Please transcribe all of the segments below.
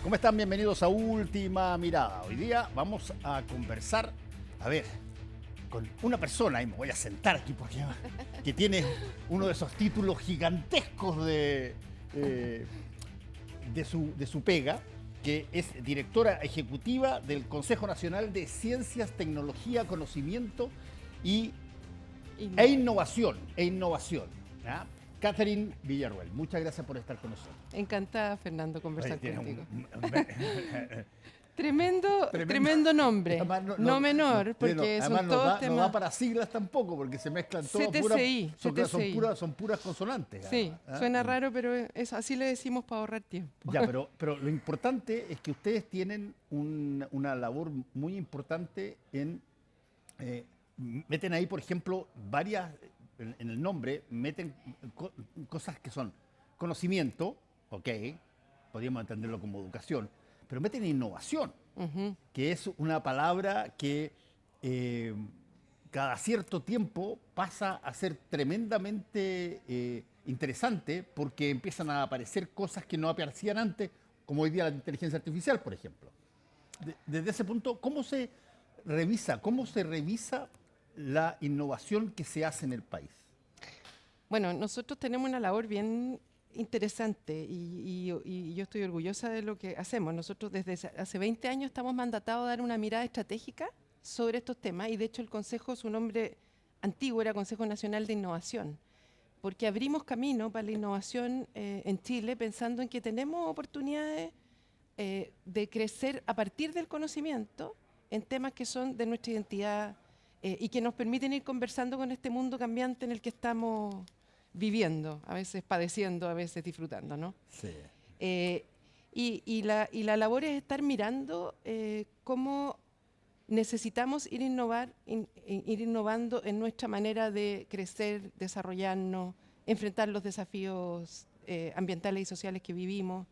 ¿Cómo están? Bienvenidos a Última Mirada. Hoy día vamos a conversar, a ver, con una persona, y me voy a sentar aquí porque que tiene uno de esos títulos gigantescos de su pega, que es directora ejecutiva del Consejo Nacional de Ciencias, Tecnología, Conocimiento y, e Innovación. ¿Ya? Catherine Villarroel, muchas gracias por estar con nosotros. Encantada, Fernando, conversar Oye, contigo. Tremendo. Tremendo nombre, Además, no menor, porque además son no todos da, no da temas para siglas tampoco, porque se mezclan todas CTCI, CTCI. son puras consonantes. Sí, Además, ¿ah? suena raro, pero así le decimos para ahorrar tiempo. Ya, pero lo importante es que ustedes tienen una labor muy importante en... meten ahí, por ejemplo, varias, en el nombre, meten cosas que son conocimiento, ok, podríamos entenderlo como educación, pero meten innovación, Ujú. que es una palabra que eh, cada cierto tiempo pasa a ser tremendamente interesante porque empiezan a aparecer cosas que no aparecían antes, como hoy día la inteligencia artificial, por ejemplo. Desde ese punto, cómo se revisa la innovación que se hace en el país? Bueno, nosotros tenemos una labor bien interesante y yo estoy orgullosa de lo que hacemos. Nosotros desde hace 20 años estamos mandatados a dar una mirada estratégica sobre estos temas y de hecho el Consejo, su nombre antiguo era Consejo Nacional de Innovación, porque abrimos camino para la innovación en Chile pensando en que tenemos oportunidades de crecer a partir del conocimiento en temas que son de nuestra identidad y que nos permiten ir conversando con este mundo cambiante en el que estamos viviendo, a veces padeciendo, a veces disfrutando, ¿no? Sí. Eh, y la labor es estar mirando cómo necesitamos ir innovando en nuestra manera de crecer, desarrollarnos, enfrentar los desafíos ambientales y sociales que vivimos.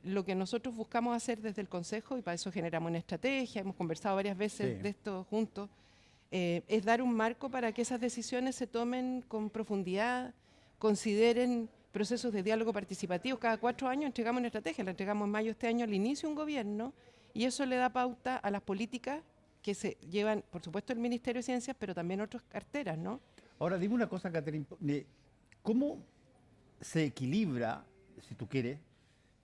Lo que nosotros buscamos hacer desde el Consejo, y para eso generamos una estrategia, hemos conversado varias veces Sí. de esto juntos, es dar un marco para que esas decisiones se tomen con profundidad, consideren procesos de diálogo participativo. Cada 4 años entregamos una estrategia, la entregamos en mayo de este año al inicio de un gobierno, y eso le da pauta a las políticas que se llevan, por supuesto, el Ministerio de Ciencias, pero también otras carteras, ¿no? Ahora, dime una cosa, Catherine, ¿cómo se equilibra, si tú quieres,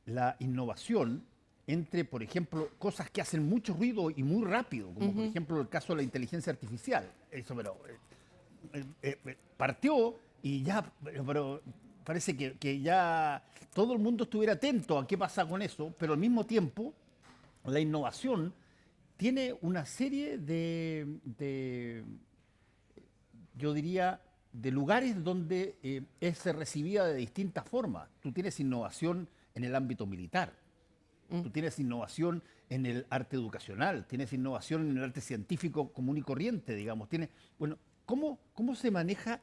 la innovación entre, por ejemplo, cosas que hacen mucho ruido y muy rápido, como por Ujú. ejemplo el caso de la inteligencia artificial? Eso, pero partió y ya, pero parece que ya todo el mundo estuviera atento a qué pasa con eso, pero al mismo tiempo la innovación tiene una serie yo diría, de lugares donde es recibida de distintas formas. Tú tienes innovación en el ámbito militar, Mm. tú tienes innovación en el arte educacional, tienes innovación en el arte científico común y corriente, digamos. Bueno, ¿cómo se maneja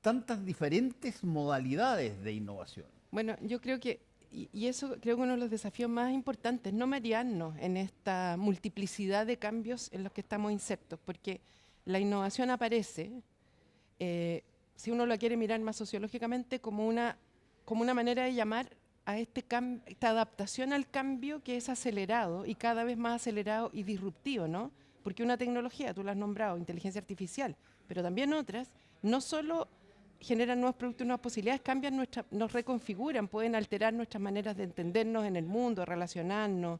tantas diferentes modalidades de innovación? Bueno, yo creo que, y eso creo que uno de los desafíos más importantes, no marearnos en esta multiplicidad de cambios en los que estamos insertos, porque la innovación aparece, eh, si uno la quiere mirar más sociológicamente, como una manera de llamar a esta adaptación al cambio que es acelerado y cada vez más acelerado y disruptivo, ¿no? Porque una tecnología, tú la has nombrado, inteligencia artificial, pero también otras, no solo generan nuevos productos, nuevas posibilidades, cambian nos reconfiguran, pueden alterar nuestras maneras de entendernos en el mundo, de relacionarnos.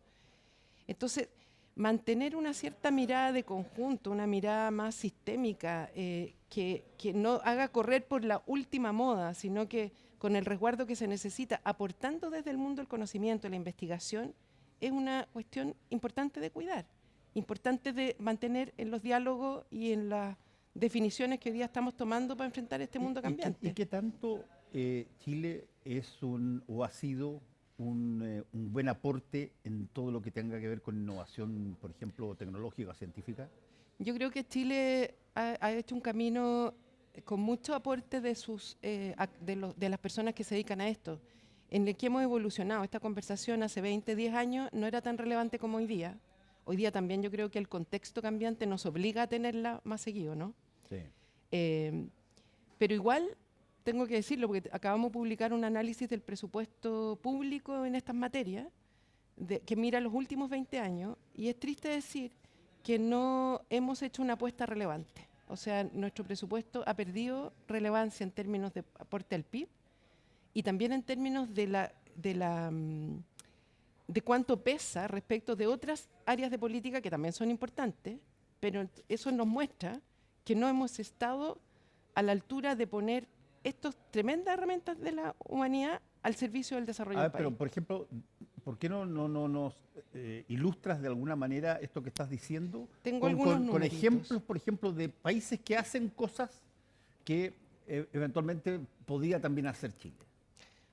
Entonces, mantener una cierta mirada de conjunto, una mirada más sistémica, que no haga correr por la última moda, sino que con el resguardo que se necesita, aportando desde el mundo el conocimiento, la investigación, es una cuestión importante de cuidar, importante de mantener en los diálogos y en las definiciones que hoy día estamos tomando para enfrentar este mundo ¿Y cambiante. qué tanto Chile es o ha sido un buen aporte en todo lo que tenga que ver con innovación, por ejemplo, tecnológica, científica? Yo creo que Chile ha hecho un camino con mucho aporte de las personas que se dedican a esto, en el que hemos evolucionado. Esta conversación hace 20, 10 años no era tan relevante como hoy día. Hoy día también yo creo que el contexto cambiante nos obliga a tenerla más seguido, ¿no? Sí. Eh, pero igual, tengo que decirlo, porque acabamos de publicar un análisis del presupuesto público en estas materias, que mira los últimos 20 años, y es triste decir que no hemos hecho una apuesta relevante. O sea, nuestro presupuesto ha perdido relevancia en términos de aporte al PIB y también en términos de cuánto pesa respecto de otras áreas de política que también son importantes, pero eso nos muestra que no hemos estado a la altura de poner estas tremendas herramientas de la humanidad al servicio del desarrollo del país. Pero, por ejemplo, ¿por qué no nos ilustras de alguna manera esto que estás diciendo? Tengo algunos con ejemplos, por ejemplo, de países que hacen cosas que eventualmente podría también hacer Chile.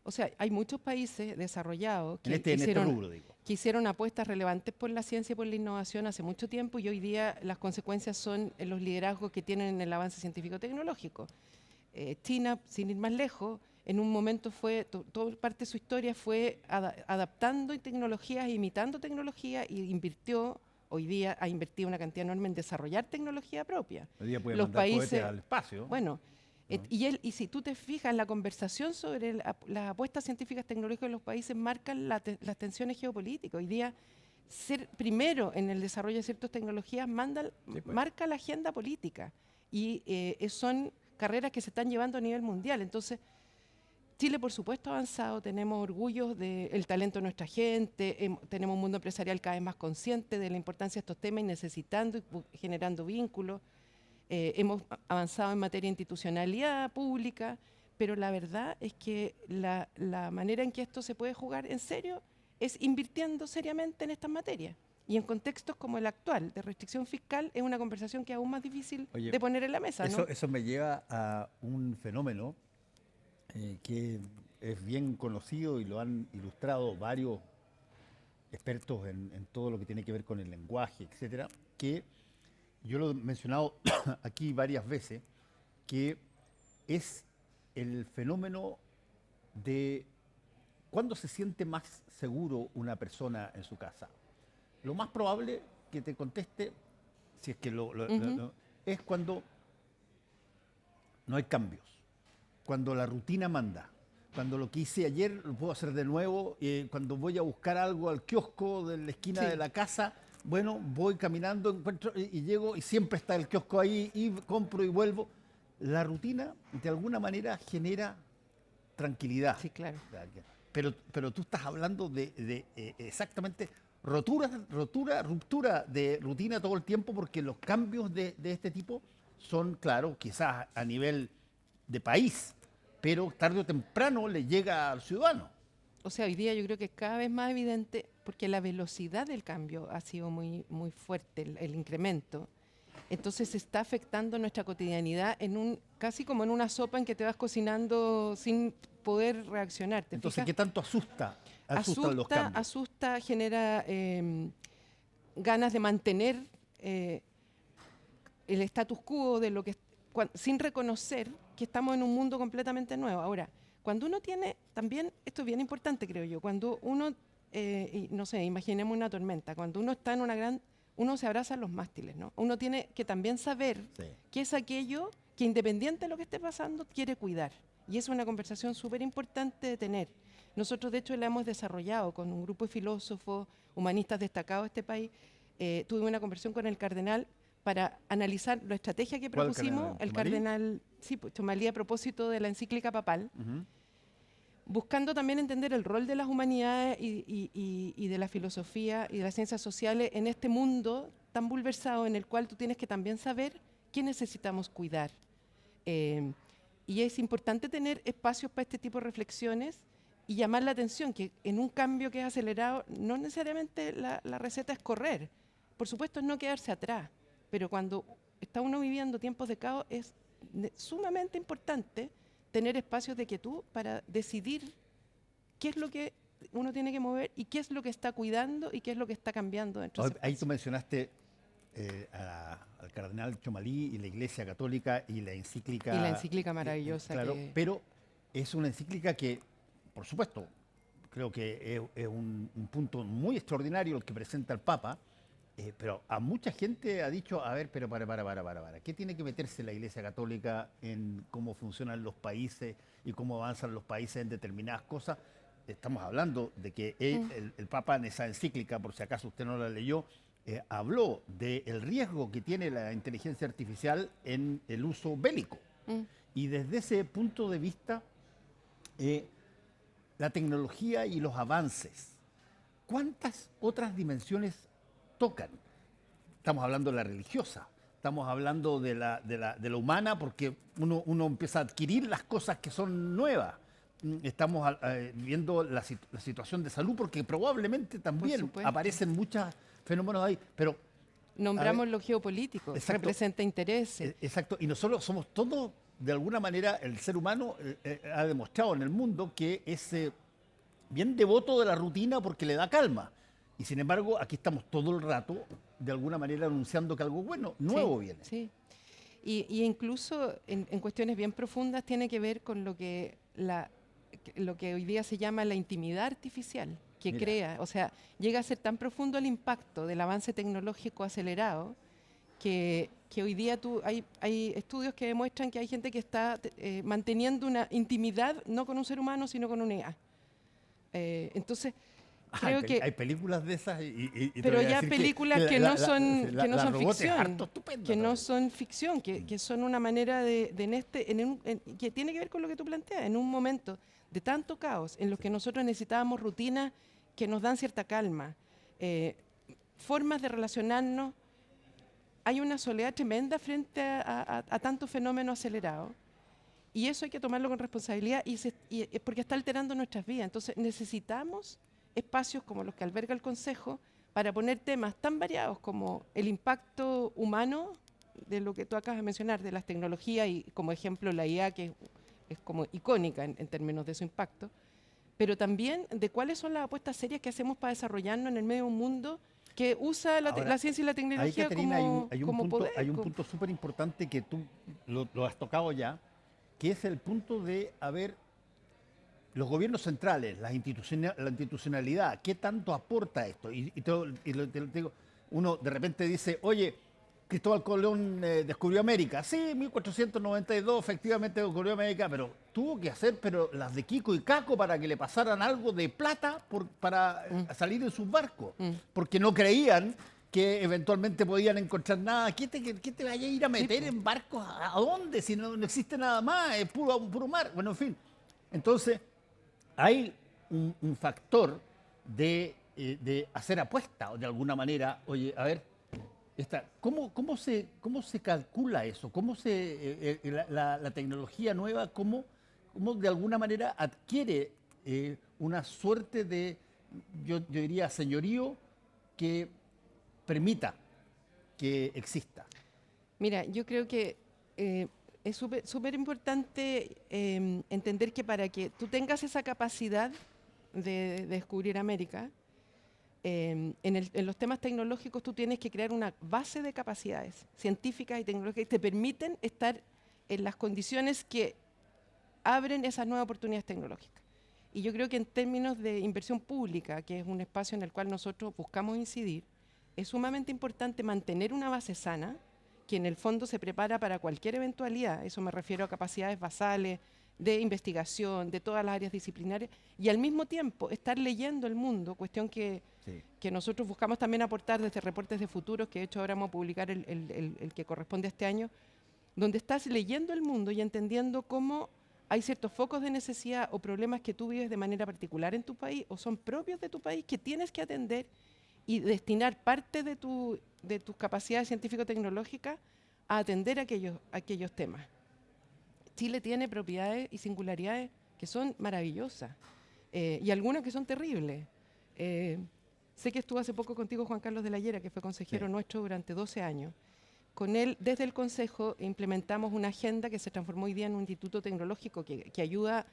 O sea, hay muchos países desarrollados En este rubro, digo. Que hicieron apuestas relevantes por la ciencia y por la innovación hace mucho tiempo, y hoy día las consecuencias son en los liderazgos que tienen en el avance científico-tecnológico. China, sin ir más lejos, en un momento toda parte de su historia fue adaptando tecnologías, imitando tecnologías, y hoy día ha invertido una cantidad enorme en desarrollar tecnología propia. Hoy día puede Los mandar países cohetes al espacio. Bueno, y si tú te fijas, en la conversación sobre las apuestas científicas tecnológicas de los países marcan las tensiones geopolíticas. Hoy día, ser primero en el desarrollo de ciertas tecnologías marca la agenda política, y son carreras que se están llevando a nivel mundial. Entonces, Chile, por supuesto, ha avanzado, tenemos orgullo del talento de nuestra gente, tenemos un mundo empresarial cada vez más consciente de la importancia de estos temas y necesitando y generando vínculos. Hemos avanzado en materia de institucionalidad pública, pero la verdad es que la manera en que esto se puede jugar en serio es invirtiendo seriamente en estas materias. Y en contextos como el actual, de restricción fiscal, es una conversación que es aún más difícil de poner en la mesa, ¿no? Eso me lleva a un fenómeno que es bien conocido y lo han ilustrado varios expertos en todo lo que tiene que ver con el lenguaje, etcétera, que yo lo he mencionado aquí varias veces, que es el fenómeno de cuándo se siente más seguro una persona en su casa. Lo más probable que te conteste, si es que es cuando no hay cambios, cuando la rutina manda, cuando lo que hice ayer lo puedo hacer de nuevo, cuando voy a buscar algo al kiosco de la esquina de la casa. Bueno, voy caminando, encuentro y llego y siempre está el kiosco ahí y compro y vuelvo. La rutina, de alguna manera, genera tranquilidad. Sí, claro. Pero tú estás hablando de exactamente ruptura de rutina todo el tiempo, porque los cambios de este tipo son, claro, quizás a nivel de país, pero tarde o temprano le llega al ciudadano. O sea, hoy día yo creo que es cada vez más evidente, porque la velocidad del cambio ha sido muy, muy fuerte, el incremento. Entonces se está afectando nuestra cotidianidad casi como en una sopa en que te vas cocinando sin poder reaccionar. Entonces, ¿qué tanto asusta los cambios? Asusta, genera ganas de mantener el status quo de lo que sin reconocer que estamos en un mundo completamente nuevo. Ahora, cuando uno tiene, también, esto es bien importante, creo yo, cuando uno, no sé, imaginemos una tormenta, cuando uno está en uno se abraza a los mástiles, ¿no? Uno tiene que también saber qué es aquello que, independiente de lo que esté pasando, quiere cuidar. Y es una conversación súper importante de tener. Nosotros, de hecho, la hemos desarrollado con un grupo de filósofos, humanistas destacados de este país. Tuve una conversación con el cardenal para analizar la estrategia que propusimos, el cardenal Chomalí, a propósito de la encíclica papal, buscando también entender el rol de las humanidades y de la filosofía y de las ciencias sociales en este mundo tan bulversado, en el cual tú tienes que también saber qué necesitamos cuidar. Y es importante tener espacios para este tipo de reflexiones y llamar la atención que en un cambio que es acelerado, no necesariamente la receta es correr. Por supuesto, es no quedarse atrás. Pero cuando está uno viviendo tiempos de caos, es sumamente importante tener espacios de quietud para decidir qué es lo que uno tiene que mover y qué es lo que está cuidando y qué es lo que está cambiando dentro de ese Ahí espacio. tú mencionaste al cardenal Chomalí y la Iglesia Católica y la encíclica. Y la encíclica maravillosa. Claro, pero es una encíclica que, por supuesto, creo que es un punto muy extraordinario el que presenta el Papa. Pero a mucha gente ha dicho, a ver, pero para. ¿Qué tiene que meterse la Iglesia Católica en cómo funcionan los países y cómo avanzan los países en determinadas cosas? estamos hablando de que el Papa en esa encíclica, por si acaso usted no la leyó, habló del riesgo que tiene la inteligencia artificial en el uso bélico. Y desde ese punto de vista, la tecnología y los avances, ¿cuántas otras dimensiones tocan? Estamos hablando de la religiosa, estamos hablando de la humana, porque uno empieza a adquirir las cosas que son nuevas. Estamos viendo la situación de salud, porque probablemente también aparecen muchos fenómenos ahí. Pero nombramos lo geopolítico, representa intereses. Exacto, y nosotros somos todos, de alguna manera, el ser humano ha demostrado en el mundo que es bien devoto de la rutina porque le da calma. Y sin embargo, aquí estamos todo el rato, de alguna manera, anunciando que algo bueno, nuevo viene. Sí, y incluso en cuestiones bien profundas tiene que ver con lo que hoy día se llama la intimidad artificial, que crea, o sea, llega a ser tan profundo el impacto del avance tecnológico acelerado que hoy día hay estudios que demuestran que hay gente que está manteniendo una intimidad no con un ser humano, sino con una IA. Entonces, creo que hay películas de esas pero ya películas que no son ficción, que no también. son ficción, que son una manera que tiene que ver con lo que tú planteas, en un momento de tanto caos en los que nosotros necesitábamos rutinas que nos dan cierta calma, formas de relacionarnos. Hay una soledad tremenda frente a tanto fenómeno acelerado. Y eso hay que tomarlo con responsabilidad porque está alterando nuestras vidas. Entonces necesitamos espacios como los que alberga el Consejo para poner temas tan variados como el impacto humano de lo que tú acabas de mencionar, de las tecnologías y como ejemplo la IA, que es como icónica en términos de su impacto, pero también de cuáles son las apuestas serias que hacemos para desarrollarnos en el medio de un mundo que usa la ciencia y la tecnología como poder. Hay un punto súper importante que tú lo has tocado ya, que es el punto de los gobiernos centrales, la institucionalidad, ¿qué tanto aporta esto? Y te lo digo, uno de repente dice, oye, Cristóbal Colón descubrió América. Sí, 1492 efectivamente descubrió América, pero tuvo que hacer las de Kiko y Caco para que le pasaran algo de plata para salir en sus barcos, porque no creían que eventualmente podían encontrar nada. ¿Qué te vaya a ir a meter en barcos? ¿A dónde? Si no existe nada más, es puro mar. Bueno, en fin. Entonces, hay un factor de hacer apuesta, de alguna manera. Oye, a ver, ¿cómo se calcula eso? ¿Cómo la tecnología nueva, cómo de alguna manera adquiere una suerte de, yo diría, señorío que permita que exista? Mira, yo creo que es súper importante entender que para que tú tengas esa capacidad de descubrir América, en los temas tecnológicos tú tienes que crear una base de capacidades científicas y tecnológicas que te permiten estar en las condiciones que abren esas nuevas oportunidades tecnológicas. Y yo creo que en términos de inversión pública, que es un espacio en el cual nosotros buscamos incidir, es sumamente importante mantener una base sana que en el fondo se prepara para cualquier eventualidad. Eso me refiero a capacidades basales de investigación, de todas las áreas disciplinarias, y al mismo tiempo estar leyendo el mundo, cuestión que nosotros buscamos también aportar desde Reportes de Futuros, que de hecho ahora vamos a publicar el que corresponde a este año, donde estás leyendo el mundo y entendiendo cómo hay ciertos focos de necesidad o problemas que tú vives de manera particular en tu país o son propios de tu país que tienes que atender y destinar parte de tus capacidades científico-tecnológicas a atender aquellos temas. Chile tiene propiedades y singularidades que son maravillosas y algunas que son terribles. Sé que estuvo hace poco contigo Juan Carlos de la Llera, que fue consejero nuestro durante 12 años. Con él, desde el Consejo, implementamos una agenda que se transformó hoy día en un instituto tecnológico que ayuda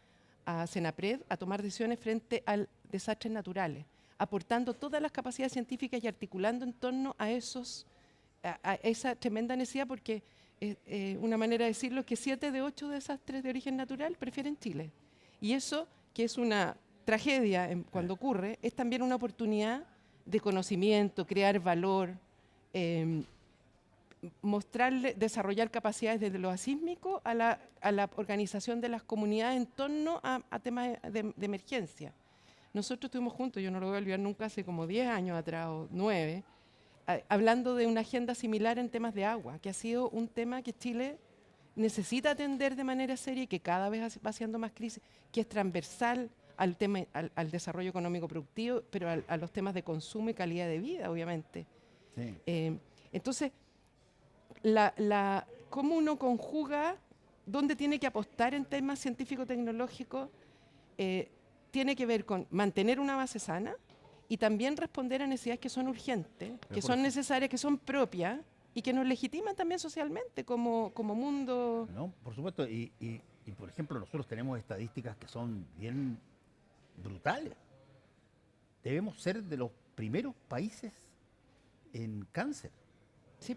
a Senapred a tomar decisiones frente a desastres naturales, aportando todas las capacidades científicas y articulando en torno a esa tremenda necesidad, porque una manera de decirlo es que 7 de 8 desastres de origen natural prefieren Chile. Y eso, que es una tragedia cuando ocurre, es también una oportunidad de conocimiento, crear valor, desarrollar capacidades desde lo asísmico a la organización de las comunidades en torno a temas de emergencia. nosotros estuvimos juntos, yo no lo voy a olvidar nunca, hace como 10 años atrás o 9, hablando de una agenda similar en temas de agua, que ha sido un tema que Chile necesita atender de manera seria y que cada vez va haciendo más crisis, que es transversal al tema, al desarrollo económico productivo, pero a los temas de consumo y calidad de vida, obviamente. Sí. Entonces, cómo uno conjuga dónde tiene que apostar en temas científico-tecnológicos, tiene que ver con mantener una base sana y también responder a necesidades que son urgentes, que son necesarias, que son propias y que nos legitiman también socialmente como mundo. No, por supuesto. Y, por ejemplo, nosotros tenemos estadísticas que son bien brutales. Debemos ser de los primeros países en cáncer. Sí.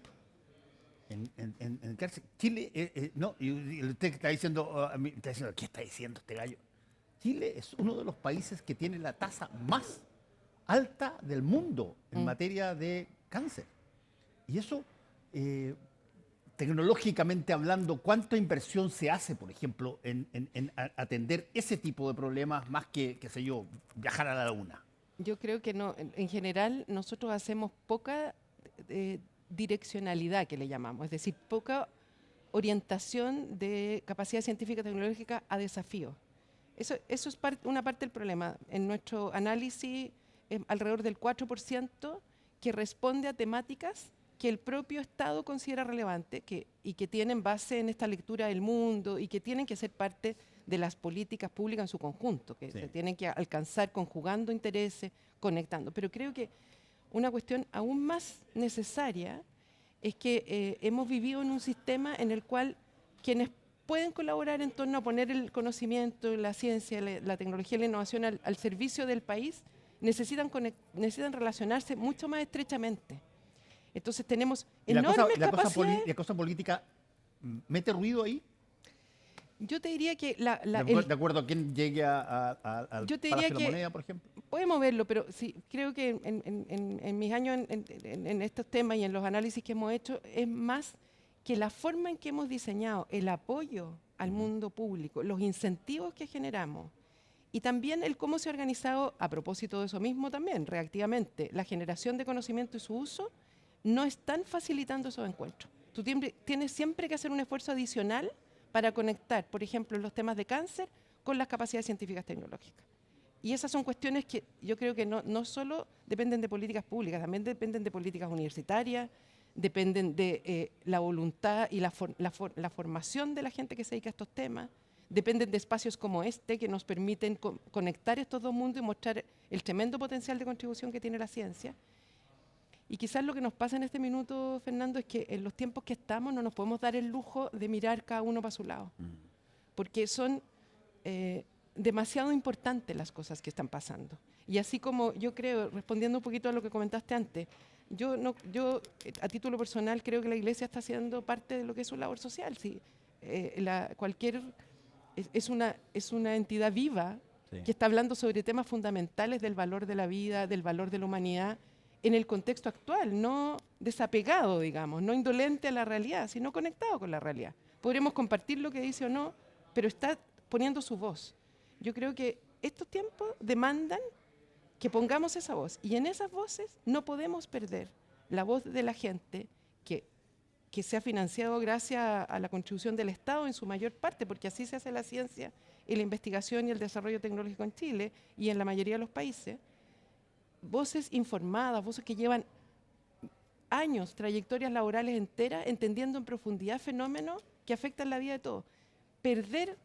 En cáncer. Chile, no, y usted está diciendo, a mí, está diciendo, ¿qué está diciendo este gallo? Chile es uno de los países que tiene la tasa más alta del mundo en materia de cáncer. Y eso, tecnológicamente hablando, ¿cuánta inversión se hace, por ejemplo, en atender ese tipo de problemas más que, qué sé yo, viajar a la luna? Yo creo que no, en general nosotros hacemos poca direccionalidad, que le llamamos, es decir, poca orientación de capacidad científica y tecnológica a desafíos. Eso es una parte del problema. En nuestro análisis, alrededor del 4% que responde a temáticas que el propio Estado considera relevante y que tienen base en esta lectura del mundo y que tienen que ser parte de las políticas públicas en su conjunto, que se tienen que alcanzar conjugando intereses, conectando. Pero creo que una cuestión aún más necesaria es que hemos vivido en un sistema en el cual quienes pueden colaborar en torno a poner el conocimiento, la ciencia, la tecnología y la innovación al servicio del país, necesitan relacionarse mucho más estrechamente. Entonces tenemos enormes capacidades. ¿La cosa política mete ruido ahí? Yo te diría que de acuerdo a quién llegue al Palacio de la Moneda, por ejemplo. Podemos verlo, pero sí, creo que en mis años en estos temas y en los análisis que hemos hecho, es más que la forma en que hemos diseñado el apoyo al mundo público, los incentivos que generamos y también el cómo se ha organizado, a propósito de eso mismo también, reactivamente, la generación de conocimiento y su uso, no están facilitando esos encuentros. Tú tienes siempre que hacer un esfuerzo adicional para conectar, por ejemplo, los temas de cáncer con las capacidades científicas tecnológicas. Y esas son cuestiones que yo creo que no solo dependen de políticas públicas, también dependen de políticas universitarias, dependen de la voluntad y la formación de la gente que se dedica a estos temas, dependen de espacios como este que nos permiten conectar estos dos mundos y mostrar el tremendo potencial de contribución que tiene la ciencia. Y quizás lo que nos pasa en este minuto, Fernando, es que en los tiempos que estamos no nos podemos dar el lujo de mirar cada uno para su lado, porque son demasiado importantes las cosas que están pasando. Y así como yo creo, respondiendo un poquito a lo que comentaste antes, yo a título personal creo que la Iglesia está haciendo parte de lo que es su labor social. Sí, es una entidad viva que está hablando sobre temas fundamentales del valor de la vida, del valor de la humanidad, en el contexto actual, no desapegado, digamos, no indolente a la realidad, sino conectado con la realidad. Podremos compartir lo que dice o no, pero está poniendo su voz. Yo creo que estos tiempos demandan que pongamos esa voz, y en esas voces no podemos perder la voz de la gente que se ha financiado gracias a la contribución del Estado en su mayor parte, porque así se hace la ciencia y la investigación y el desarrollo tecnológico en Chile y en la mayoría de los países. Voces informadas, voces que llevan años, trayectorias laborales enteras, entendiendo en profundidad fenómenos que afectan la vida de todos. Perder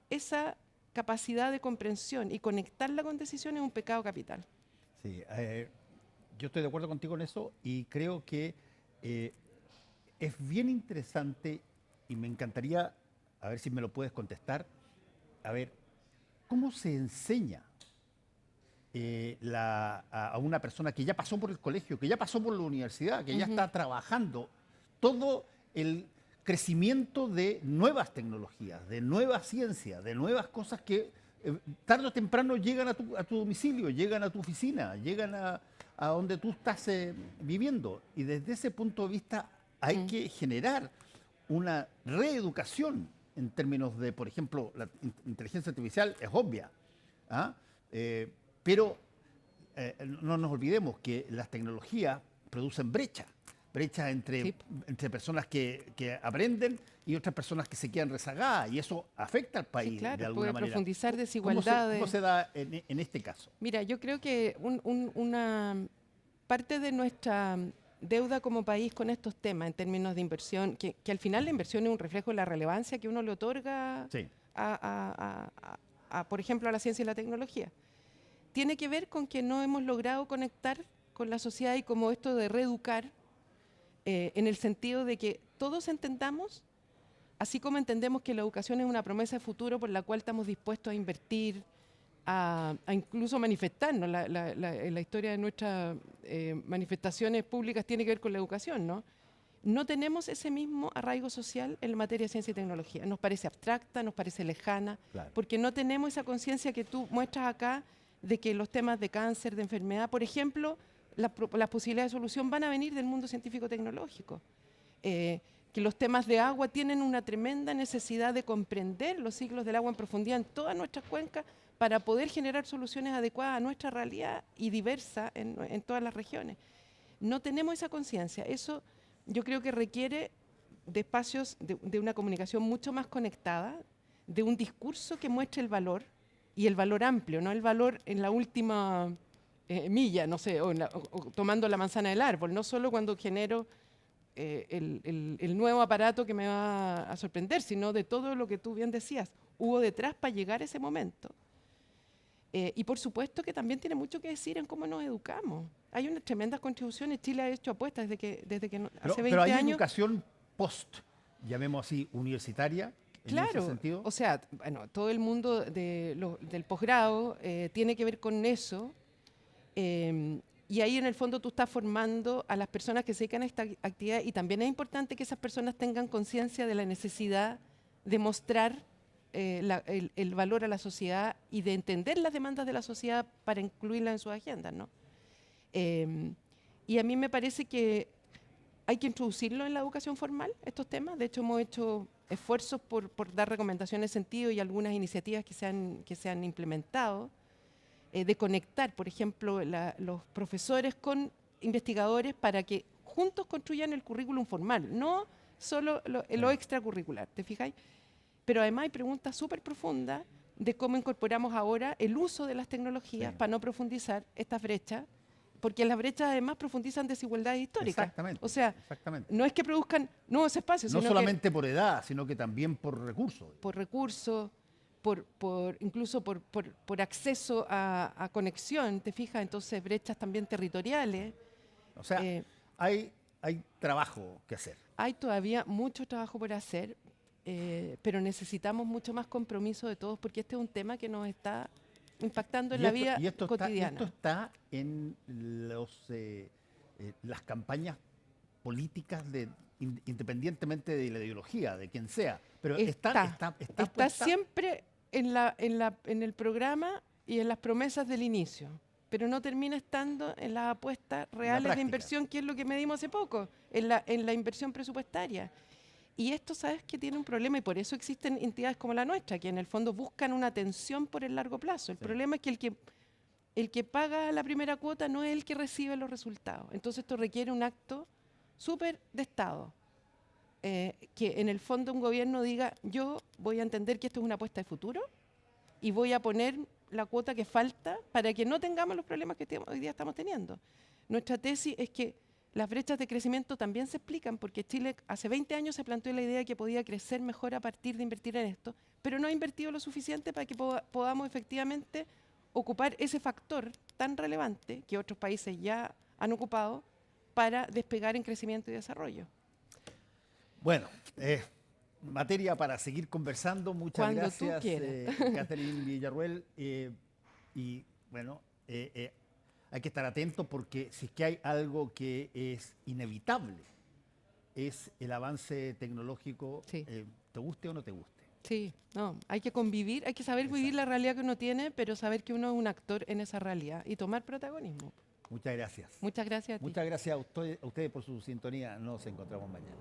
esa capacidad de comprensión y conectarla con decisiones es un pecado capital. Sí, yo estoy de acuerdo contigo en eso y creo que es bien interesante y me encantaría, a ver si me lo puedes contestar, a ver, ¿cómo se enseña a una persona que ya pasó por el colegio, que ya pasó por la universidad, que ya está trabajando, todo el crecimiento de nuevas tecnologías, de nuevas ciencias, de nuevas cosas que tarde o temprano llegan a tu domicilio, llegan a tu oficina, llegan a donde tú estás viviendo? Y desde ese punto de vista hay que generar una reeducación en términos de, por ejemplo, la inteligencia artificial es obvia, ¿ah? Pero no nos olvidemos que las tecnologías producen brechas Sí, entre personas que aprenden y otras personas que se quedan rezagadas, y eso afecta al sí, país de claro, alguna puede manera. profundizar ¿Cómo desigualdades. se da en este caso? Mira, yo creo que una parte de nuestra deuda como país con estos temas en términos de inversión, que al final la inversión es un reflejo de la relevancia que uno le otorga Sí, por ejemplo, a la ciencia y la tecnología, tiene que ver con que no hemos logrado conectar con la sociedad y como esto de reeducar, en el sentido de que todos entendamos, así como entendemos que la educación es una promesa de futuro por la cual estamos dispuestos a invertir, a incluso manifestarnos. La historia de nuestras manifestaciones públicas tiene que ver con la educación, ¿no? No tenemos ese mismo arraigo social en la materia de ciencia y tecnología. Nos parece abstracta, nos parece lejana, claro. porque no tenemos esa conciencia que tú muestras acá de que los temas de cáncer, de enfermedad, por ejemplo, las posibilidades de solución van a venir del mundo científico-tecnológico. Que los temas de agua tienen una tremenda necesidad de comprender los ciclos del agua en profundidad en todas nuestras cuencas para poder generar soluciones adecuadas a nuestra realidad y diversa en todas las regiones. No tenemos esa conciencia. Eso yo creo que requiere de espacios de una comunicación mucho más conectada, de un discurso que muestre el valor, y el valor amplio, no el valor en la última milla, no sé, o tomando la manzana del árbol, no solo cuando genero el nuevo aparato que me va a sorprender, sino de todo lo que tú bien decías, hubo detrás para llegar a ese momento. Y por supuesto que también tiene mucho que decir en cómo nos educamos. Hay unas tremendas contribuciones. Chile ha hecho apuestas desde que hace 20 Pero hay años. educación post, llamemos así, universitaria, en ese Claro, sentido. o sea, bueno, todo el mundo del posgrado tiene que ver con eso. Y ahí en el fondo tú estás formando a las personas que se dedican a esta actividad, y también es importante que esas personas tengan conciencia de la necesidad de mostrar el valor a la sociedad y de entender las demandas de la sociedad para incluirlas en sus agendas, ¿no? Y a mí me parece que hay que introducirlo en la educación formal, estos temas. De hecho, hemos hecho esfuerzos por dar recomendaciones en sentido y algunas iniciativas que se han implementado, de conectar, por ejemplo, los profesores con investigadores para que juntos construyan el currículum formal, no solo lo extracurricular, ¿te fijáis? Pero además hay preguntas súper profundas de cómo incorporamos ahora el uso de las tecnologías Sí. para no profundizar estas brechas, porque las brechas además profundizan desigualdades históricas. Exactamente, O sea, exactamente. no es que produzcan nuevos espacios, No sino solamente por edad, sino que también por recursos. que por recursos, incluso por acceso a conexión, ¿te fijas? Entonces, brechas también territoriales. O sea, Eh, hay trabajo que hacer. Hay todavía mucho trabajo por hacer, pero necesitamos mucho más compromiso de todos, porque este es un tema que nos está impactando en la vida cotidiana. Esto está en las campañas políticas independientemente de la ideología, de quien sea. Pero está Está puesta. siempre en el programa y en las promesas del inicio, pero no termina estando en las apuestas reales de práctica. inversión, que es lo que medimos hace poco, en la inversión presupuestaria. Y esto, sabes, que tiene un problema, y por eso existen entidades como la nuestra, que en el fondo buscan una atención por el largo plazo. El problema es que el que paga la primera cuota no es el que recibe los resultados. Entonces esto requiere un acto súper de Estado. Que en el fondo un gobierno diga: yo voy a entender que esto es una apuesta de futuro y voy a poner la cuota que falta para que no tengamos los problemas que hoy día estamos teniendo. Nuestra tesis es que las brechas de crecimiento también se explican porque Chile hace 20 años se planteó la idea de que podía crecer mejor a partir de invertir en esto, pero no ha invertido lo suficiente para que podamos efectivamente ocupar ese factor tan relevante que otros países ya han ocupado para despegar en crecimiento y desarrollo. Bueno, materia para seguir conversando. Muchas Cuando gracias, tú quieras. Catherine Villarruel. Y bueno, hay que estar atentos, porque si es que hay algo que es inevitable, es el avance tecnológico, Sí. te guste o no te guste. Sí, no, hay que convivir, hay que saber vivir la realidad que uno tiene, pero saber que uno es un actor en esa realidad y tomar protagonismo. Muchas gracias. Muchas gracias a ti. Muchas gracias a ustedes por su sintonía. Nos encontramos mañana.